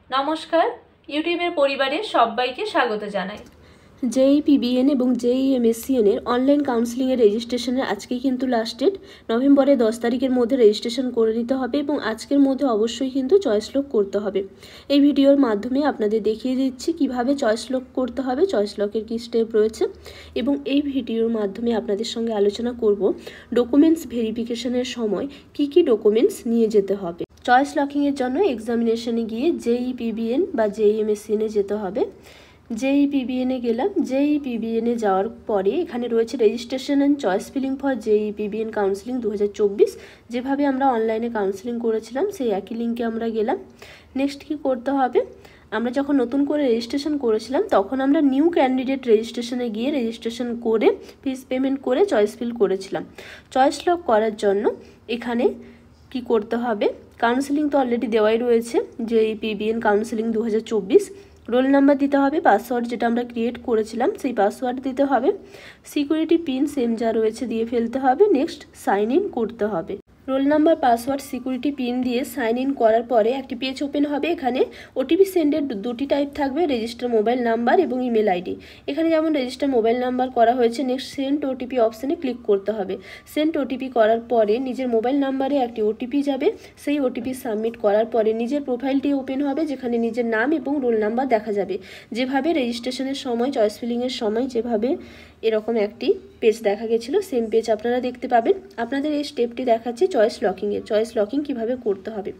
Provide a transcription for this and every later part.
নমস্কার, ইউটিউবের পরিবারে সবাইকে স্বাগত জানাই। JEE-PBN এবং JEE-MSCN এর অনলাইন কাউন্সেলিংয়ের রেজিস্ট্রেশনের আজকে কিন্তু লাস্ট ডেট। নভেম্বরের 10 তারিখের মধ্যে রেজিস্ট্রেশন করে নিতে হবে এবং আজকের মধ্যে অবশ্যই কিন্তু চয়েস লক করতে হবে। এই ভিডিওর মাধ্যমে আপনাদের দেখিয়ে দিচ্ছি কিভাবে চয়েস লক করতে হবে, চয়েস লকের কী স্টেপ রয়েছে, এবং এই ভিডিওর মাধ্যমে আপনাদের সঙ্গে আলোচনা করব ডকুমেন্টস ভেরিফিকেশনের সময় কি ডকুমেন্টস নিয়ে যেতে হবে। চয়েস লকিংয়ের জন্য এক্সামিনেশনে গিয়ে JEE-PBN বা JEE-MSCN যেতে হবে। JEE-PBN গেলাম। JEE-PBN যাওয়ার পরে এখানে রয়েছে registration and choice filling for JEE-PBN counselling 2024। যেভাবে আমরা অনলাইনে কাউন্সেলিং করেছিলাম সেই একই লিঙ্কে আমরা গেলাম। নেক্সট কি করতে হবে, আমরা যখন নতুন করে রেজিস্ট্রেশন করেছিলাম তখন আমরা নিউ ক্যান্ডিডেট রেজিস্ট্রেশনে গিয়ে রেজিস্ট্রেশন করে ফিস পেমেন্ট করে চয়েস ফিল করেছিলাম। চয়েস লক করার জন্য এখানে কি করতে হবে, কাউন্সেলিং তো অলরেডি দেওয়াই রয়েছে, JEE-PBN কাউন্সেলিং 2024। রোল নাম্বার দিতে হবে, পাসওয়ার্ড যেটা আমরা ক্রিয়েট করেছিলাম সেই পাসওয়ার্ড দিতে হবে, সিকিউরিটি পিন সেম যা রয়েছে দিয়ে ফেলতে হবে। নেক্সট সাইন ইন করতে হবে। Roll number, password, security pin দিয়ে সাইন ইন করার পরে একটি পেজ ওপেন হবে। এখানে ওটিপি সেন্ডের দুটি টাইপ থাকবে, রেজিস্টার মোবাইল নাম্বার এবং ইমেল আইডি। এখানে যেমন রেজিস্টার মোবাইল নাম্বার করা হয়েছে, নেক্সট সেন্ড ওটিপি অপশানে ক্লিক করতে হবে। সেন্ড ওটিপি করার পরে নিজের মোবাইল নাম্বারে একটি ওটিপি যাবে, সেই ওটিপি সাবমিট করার পরে নিজের প্রোফাইলটি ওপেন হবে যেখানে নিজের নাম এবং রোল নাম্বার দেখা যাবে। যেভাবে রেজিস্ট্রেশনের সময়, চয়েস ফিলিংয়ের সময় যেভাবে এরকম একটি পেজ দেখা গেছিলো সেম পেজ আপনারা দেখতে পাবেন। আপনাদের এই স্টেপটি দেখাচ্ছি চয়েস লকিংয়ে। চয়েস লকিং কিভাবে করতে হবে।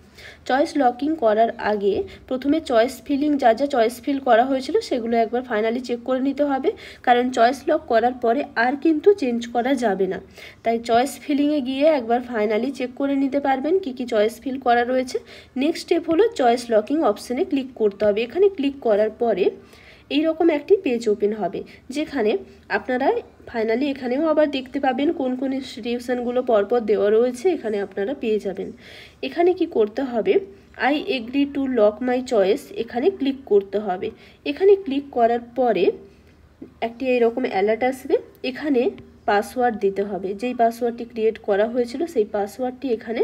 চয়েস লকিং করার আগে প্রথমে চয়েস ফিলিং যা চয়েস ফিল করা হয়েছিল সেগুলো একবার ফাইনালি চেক করে নিতে হবে, কারণ চয়েস লক করার পরে আর কিন্তু চেঞ্জ করা যাবে না। তাই চয়েস ফিলিংয়ে গিয়ে একবার ফাইনালি চেক করে নিতে পারবেন কি চয়েস ফিল করা রয়েছে। নেক্সট স্টেপ হলো চয়েস লকিং অপশানে ক্লিক করতে হবে। এখানে ক্লিক করার পরে এইরকম একটি পেজ ওপেন হবে যেখানে আপনারা ফাইনালি এখানেও আবার দেখতে পাবেন কোন কোন ইনস্টিটিউশনগুলো পরপর দেওয়া রয়েছে, এখানে আপনারা পেয়ে যাবেন। এখানে কি করতে হবে, I agree to lock my choice এখানে ক্লিক করতে হবে। এখানে ক্লিক করার পরে একটি এইরকম অ্যালার্ট আসবে। এখানে পাসওয়ার্ড দিতে হবে, যেই পাসওয়ার্ডটি ক্রিয়েট করা হয়েছিল সেই পাসওয়ার্ডটি এখানে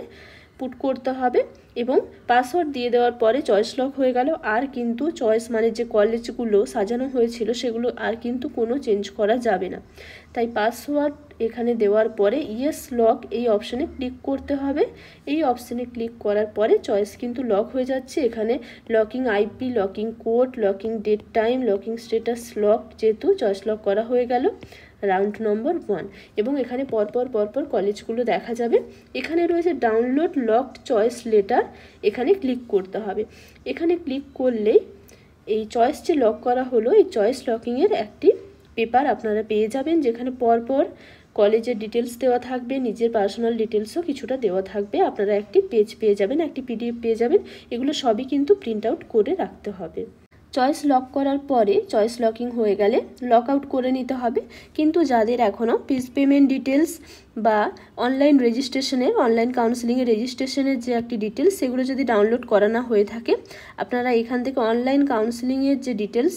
পুট করতে হবে এবং পাসওয়ার্ড দিয়ে দেওয়ার পরে চয়েস লক হয়ে গেল। আর কিন্তু চয়েস মানে যে কলেজগুলো সাজানো হয়েছিল সেগুলো আর কিন্তু কোনো চেঞ্জ করা যাবে না। তাই পাসওয়ার্ড এখানে দেওয়ার পরে ইয়েস লক এই অপশানে ক্লিক করতে হবে। এই অপশানে ক্লিক করার পরে চয়েস কিন্তু লক হয়ে যাচ্ছে। এখানে locking IP, locking code, locking date time, locking status lock, যেহেতু চয়েস লক করা হয়ে গেল রাউন্ড নম্বর 1 এবং এখানে পরপর কলেজগুলো দেখা যাবে। এখানে রয়েছে ডাউনলোড লকড চয়েস লেটার, এখানে ক্লিক করতে হবে। এখানে ক্লিক করলেই এই চয়েস যে লক করা হলো এই চয়েস লকিংয়ের একটি পেপার আপনারা পেয়ে যাবেন, যেখানে পরপর কলেজের ডিটেলস দেওয়া থাকবে, নিজের পার্সোনাল ডিটেলসও কিছুটা দেওয়া থাকবে। আপনারা একটি পেজ পেয়ে যাবেন, একটি PDF পেয়ে যাবেন। এগুলো সবই কিন্তু প্রিন্ট আউট করে রাখতে হবে। চয়েস লক করার পরে চয়েস লকিং হয়ে গেলে লক আউট করে নিতে হবে। কিন্তু যাদের এখনও ফিস পেমেন্ট ডিটেলস বা অনলাইন রেজিস্ট্রেশনের, অনলাইন কাউন্সেলিংয়ের রেজিস্ট্রেশনের যে একটি ডিটেলস সেগুলো যদি ডাউনলোড করা না হয়ে থাকে, আপনারা এখান থেকে অনলাইন কাউন্সেলিংয়ের যে ডিটেলস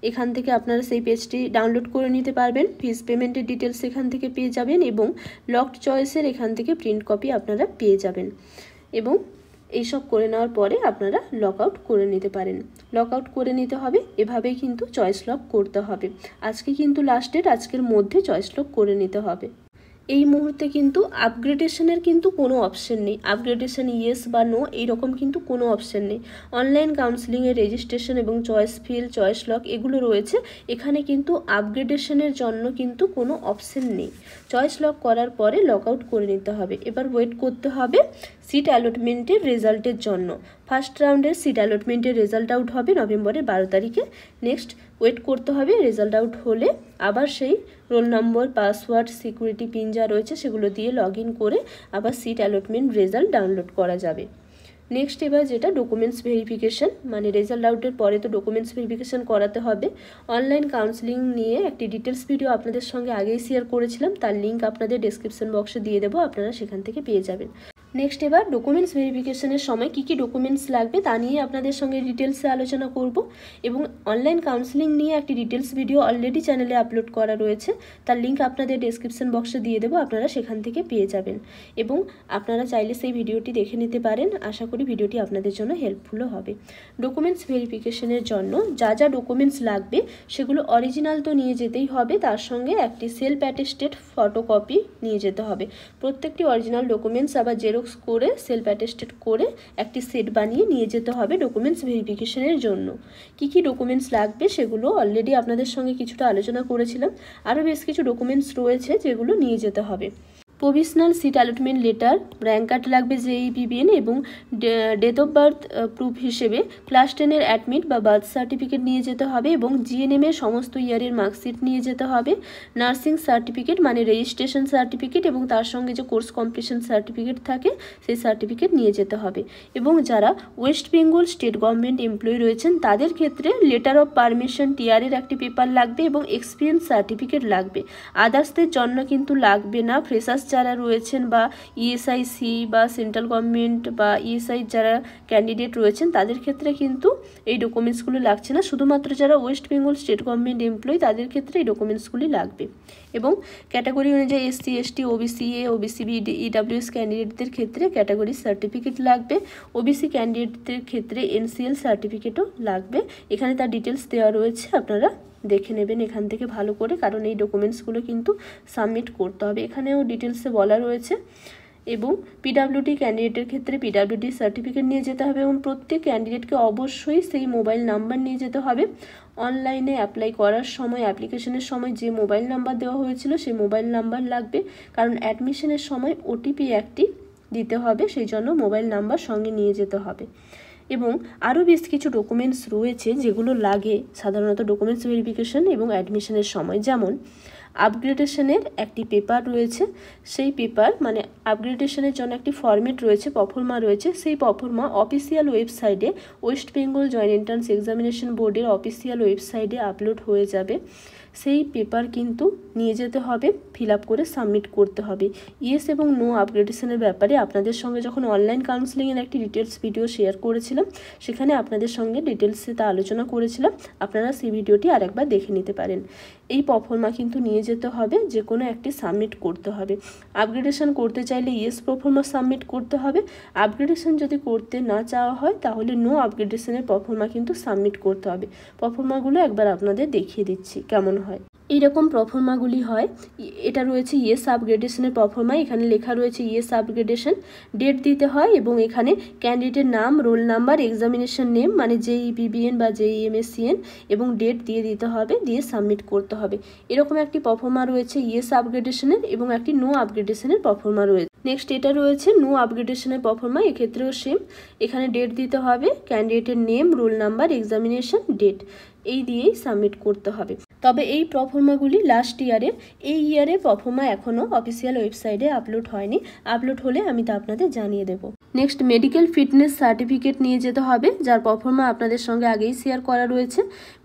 এখান থেকে আপনারা সেই পেজটি ডাউনলোড করে নিতে পারবেন। ফিস পেমেন্টের ডিটেলস এখান থেকে পেয়ে যাবেন এবং লকড চয়েসের এখান থেকে প্রিন্ট কপি আপনারা পেয়ে যাবেন এবং এইসব করে নেওয়ার পরে আপনারা লক আউট করে নিতে পারেন। লক আউট করে নিতে হবে, এভাবেই কিন্তু চয়েস লক করতে হবে। আজকে কিন্তু লাস্ট ডেট, আজকের মধ্যে চয়েস লক করে নিতে হবে। এই মুহূর্তে কিন্তু আপগ্রেডেশনের কিন্তু কোনো অপশন নেই। আপগ্রেডেশন ইয়েস বা নো এইরকম কিন্তু কোনো অপশন নেই। অনলাইন কাউন্সেলিংয়ের রেজিস্ট্রেশন এবং চয়েস ফিল, চয়েস লক এগুলো রয়েছে, এখানে কিন্তু আপগ্রেডেশনের জন্য কিন্তু কোনো অপশন নেই। চয়েস লক করার পরে লক আউট করে নিতে হবে। এবার ওয়েট করতে হবে সিট অ্যালটমেন্টের রেজাল্টের জন্য। ফার্স্ট রাউন্ডের সিট অ্যালটমেন্টের রেজাল্ট আউট হবে নভেম্বরের 12 তারিখে। নেক্সট ওয়েট করতে হবে, রেজাল্ট আউট হলে আবার সেই roll number, password, security pin যা রয়েছে সেগুলো দিয়ে লগ ইন করে আবার সিট অ্যালটমেন্ট রেজাল্ট ডাউনলোড করা যাবে। নেক্সট এবার যেটা ডকুমেন্টস ভেরিফিকেশন, মানে রেজাল্ট আউটের পরে তো ডকুমেন্টস ভেরিফিকেশন করাতে হবে। অনলাইন কাউন্সেলিং নিয়ে একটি ডিটেলস ভিডিও আপনাদের সঙ্গে আগেই শেয়ার করেছিলাম, তার লিঙ্ক আপনাদের ডেসক্রিপশন বক্সে দিয়ে দেবো, আপনারা সেখান থেকে পেয়ে যাবেন। নেক্সট এবার ডকুমেন্টস ভেরিফিকেশনের সময় কী কী ডকুমেন্টস লাগবে তা নিয়ে আপনাদের সঙ্গে ডিটেলসে আলোচনা করব এবং অনলাইন কাউন্সেলিং নিয়ে একটি ডিটেলস ভিডিও অলরেডি চ্যানেলে আপলোড করা রয়েছে, তার লিঙ্ক আপনাদের ডেসক্রিপশন বক্সে দিয়ে দেবো, আপনারা সেখান থেকে পেয়ে যাবেন এবং আপনারা চাইলে সেই ভিডিওটি দেখে নিতে পারেন। আশা করি ভিডিওটি আপনাদের জন্য হেল্পফুলও হবে। ডকুমেন্টস ভেরিফিকেশনের জন্য যা যা ডকুমেন্টস লাগবে সেগুলো অরিজিনাল তো নিয়ে যেতেই হবে, তার সঙ্গে একটি সেলফ অ্যাটেস্টেড ফটোকপি নিয়ে যেতে হবে। প্রত্যেকটি অরিজিনাল ডকুমেন্টস আবার জেরক্স করে সেলফ অ্যাটেস্টেড করে একটি সেট বানিয়ে নিয়ে যেতে হবে ডকুমেন্টস ভেরিফিকেশনের জন্য। কি কি ডকুমেন্টস লাগবে সেগুলো অলরেডি আপনাদের সঙ্গে কিছুটা আলোচনা করেছিলাম, আরও বেশ কিছু ডকুমেন্টস রয়েছে যেগুলো নিয়ে যেতে হবে। Provisional seat allotment letter, rank card লাগবে জেইই পিবিএন এবং ডেট অফ বার্থ প্রুফ হিসেবে ক্লাস 10-এর অ্যাডমিট বা বার্থ সার্টিফিকেট নিয়ে যেতে হবে এবং জিএনএমের সমস্ত ইয়ারের মার্কশিট নিয়ে যেতে হবে। নার্সিং সার্টিফিকেট মানে রেজিস্ট্রেশন সার্টিফিকেট এবং তার সঙ্গে যে কোর্স কমপ্লিশন সার্টিফিকেট থাকে সেই সার্টিফিকেট নিয়ে যেতে হবে। এবং যারা West Bengal state government employee রয়েছেন তাদের ক্ষেত্রে লেটার অফ পারমিশন টিআরের একটি পেপার লাগবে এবং এক্সপিরিয়েন্স সার্টিফিকেট লাগবে। আদার্সদের জন্য কিন্তু লাগবে না। ফ্রেশার্স যারা রয়েছেন বা ইএসআইসি বা সেন্ট্রাল গভর্নমেন্ট বা ইএসআই যারা ক্যান্ডিডেট রয়েছেন তাদের ক্ষেত্রে কিন্তু এই ডকুমেন্টসগুলো লাগছে না, শুধুমাত্র যারা West Bengal state government employee তাদের ক্ষেত্রে এই ডকুমেন্টসগুলি লাগবে। এবং ক্যাটাগরি অনুযায়ী SC ST OBC A OBC B EWS ক্যান্ডিডেটদের ক্ষেত্রে ক্যাটাগরি সার্টিফিকেট লাগবে। ওবিসি ক্যান্ডিডেটদের ক্ষেত্রে এনসিএল সার্টিফিকেটও লাগবে। এখানে তার ডিটেলস দেওয়া রয়েছে, আপনারা দেখে নেবেন এখান থেকে ভালো করে, কারণ এই ডকুমেন্টসগুলো কিন্তু সাবমিট করতে হবে, এখানেও ডিটেলসে বলা রয়েছে। এবং পিডাব্লিউডি ক্যান্ডিডেটের ক্ষেত্রে পিডাব্লিউডি সার্টিফিকেট নিয়ে যেতে হবে এবং প্রত্যেক ক্যান্ডিডেটকে অবশ্যই সেই মোবাইল নাম্বার নিয়ে যেতে হবে। অনলাইনে অ্যাপ্লাই করার সময় অ্যাপ্লিকেশনের সময় যে মোবাইল নাম্বার দেওয়া হয়েছিল সেই মোবাইল নাম্বার লাগবে, কারণ অ্যাডমিশনের সময় ওটিপি একটি দিতে হবে, সেই জন্য মোবাইল নাম্বার সঙ্গে নিয়ে যেতে হবে। এবং আরও বেশ কিছু ডকুমেন্টস রয়েছে যেগুলো লাগে সাধারণত ডকুমেন্টস ভেরিফিকেশন এবং অ্যাডমিশনের সময়, যেমন আপগ্রেডেশনের একটি পেপার রয়েছে, সেই পেপার মানে আপগ্রেডেশনের জন্য একটি ফরম্যাট রয়েছে, প্রফর্মা রয়েছে, সেই প্রফর্মা অফিসিয়াল ওয়েবসাইটে West Bengal joint entrance examination বোর্ডের অফিসিয়াল ওয়েবসাইটে আপলোড হয়ে যাবে। সেই পেপার কিন্তু নিয়ে যেতে হবে, ফিল আপ করে সাবমিট করতে হবে। ইয়েস এবং নো আপগ্রেডেশনের ব্যাপারে আপনাদের সঙ্গে যখন অনলাইন কাউন্সেলিংয়ের একটি ডিটেলস ভিডিও শেয়ার করেছিলাম সেখানে আপনাদের সঙ্গে ডিটেলসে তা আলোচনা করেছিলাম, আপনারা সেই ভিডিওটি আরেকবার দেখে নিতে পারেন। এই প্রফর্মা কিন্তু নিয়ে যেতে হবে, যে কোনো একটি সাবমিট করতে হবে। আপগ্রেডেশন করতে চাইলে ইয়েস প্রফর্মা সাবমিট করতে হবে, আপগ্রেডেশন যদি করতে না চাওয়া হয় তাহলে নো আপগ্রেডেশনের প্রফর্মা কিন্তু সাবমিট করতে হবে। প্রফর্মাগুলো একবার আপনাদের দেখিয়ে দিচ্ছি কেমন হয়। এইরকম প্রফর্মাগুলি হয়। এটা রয়েছে ইয়েস আপগ্রেডেশনের প্রফর্মা, এখানে লেখা রয়েছে ইয়েস আপগ্রেডেশন, ডেট দিতে হয় এবং এখানে ক্যান্ডিডেটের নাম, রোল নাম্বার, এক্সামিনেশন নেম মানে জেইই পিবিএন বা জেইএমএসসিএন এবং ডেট দিয়ে দিতে হবে, দিয়ে সাবমিট করতে হবে। এরকম একটি প্রফর্মা রয়েছে ইয়েস আপগ্রেডেশনের এবং একটি নো আপগ্রেডেশনের প্রফর্মা রয়েছে। নেক্সট এটা রয়েছে নো আপগ্রেডেশনের প্রফর্মা, এক্ষেত্রেও সেম, এখানে ডেট দিতে হবে, ক্যান্ডিডেটের name, roll number, examination, date এই দিয়েই সাবমিট করতে হবে। তবে এই প্রফর্মাগুলি লাস্ট ইয়ারের, এই ইয়ারের প্রফর্মা এখনও অফিসিয়াল ওয়েবসাইটে আপলোড হয়নি, আপলোড হলে আমি তা আপনাদের জানিয়ে দেবো। নেক্সট মেডিকেল ফিটনেস সার্টিফিকেট নিয়ে যেতে হবে, যার প্রফর্মা আপনাদের সঙ্গে আগেই শেয়ার করা রয়েছে।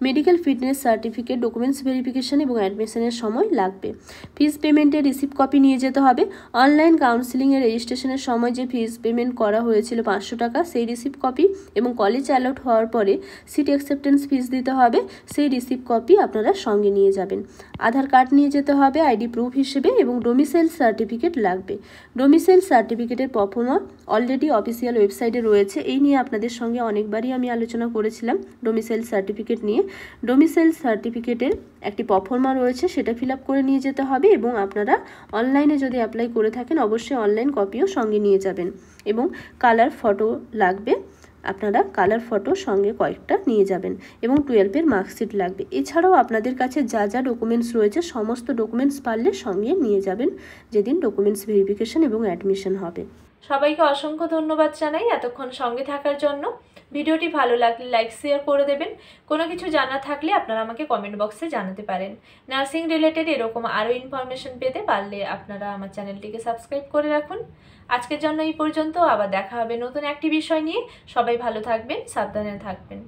Medical fitness certificate documents verification এবং অ্যাডমিশনের সময় লাগবে। ফিস পেমেন্টের রিসিপ্ট কপি নিয়ে যেতে হবে। অনলাইন কাউন্সেলিংয়ের রেজিস্ট্রেশনের সময় যে ফিস পেমেন্ট করা হয়েছিল 500 টাকা, সেই রিসিপ্ট কপি এবং কলেজ অ্যালট হওয়ার পরে সিট অ্যাকসেপ্টেন্স ফিস দিতে হবে, সেই রিসিপ্ট কপি আপনারা সঙ্গে নিয়ে যাবেন। আধার কার্ড নিয়ে যেতে হবে আইডি প্রুফ হিসেবে এবং ডোমিসাইল সার্টিফিকেট লাগবে। ডোমিসাইল সার্টিফিকেটের প্রফর্মা অলরেডি অফিসিয়াল ওয়েবসাইটে রয়েছে, এই নিয়ে আপনাদের সঙ্গে অনেকবারই আমি আলোচনা করেছিলাম ডোমিসাইল সার্টিফিকেট নিয়ে। ডোমিসাইল সার্টিফিকেটের একটি প্রফর্মা রয়েছে, সেটা ফিল আপ করে নিয়ে যেতে হবে এবং আপনারা অনলাইনে যদি অ্যাপ্লাই করে থাকেন অবশ্যই অনলাইন কপিও সঙ্গে নিয়ে যাবেন এবং কালার ফটো লাগবে, আপনারা কালার ফটো সঙ্গে কয়েকটা নিয়ে যাবেন এবং 12-এর মার্কশিট লাগবে। এছাড়াও আপনাদের কাছে যা যা ডকুমেন্টস রয়েছে সমস্ত ডকুমেন্টস পারলে সঙ্গে নিয়ে যাবেন যেদিন ডকুমেন্টস ভেরিফিকেশন এবং অ্যাডমিশন হবে। সবাইকে অসংখ্য ধন্যবাদ জানাই এতক্ষণ সঙ্গে থাকার জন্য। ভিডিওটি ভালো লাগলে লাইক শেয়ার করে দেবেন। কোনো কিছু জানা থাকলে আপনারা আমাকে কমেন্ট বক্সে জানাতে পারেন। নার্সিং রিলেটেড এরকম আরও ইনফরমেশন পেতে পারলে আপনারা আমার চ্যানেলটিকে সাবস্ক্রাইব করে রাখুন। আজকের জন্য এই পর্যন্ত, আবার দেখা হবে নতুন একটি বিষয় নিয়ে। সবাই ভালো থাকবেন, সাবধানে থাকবেন।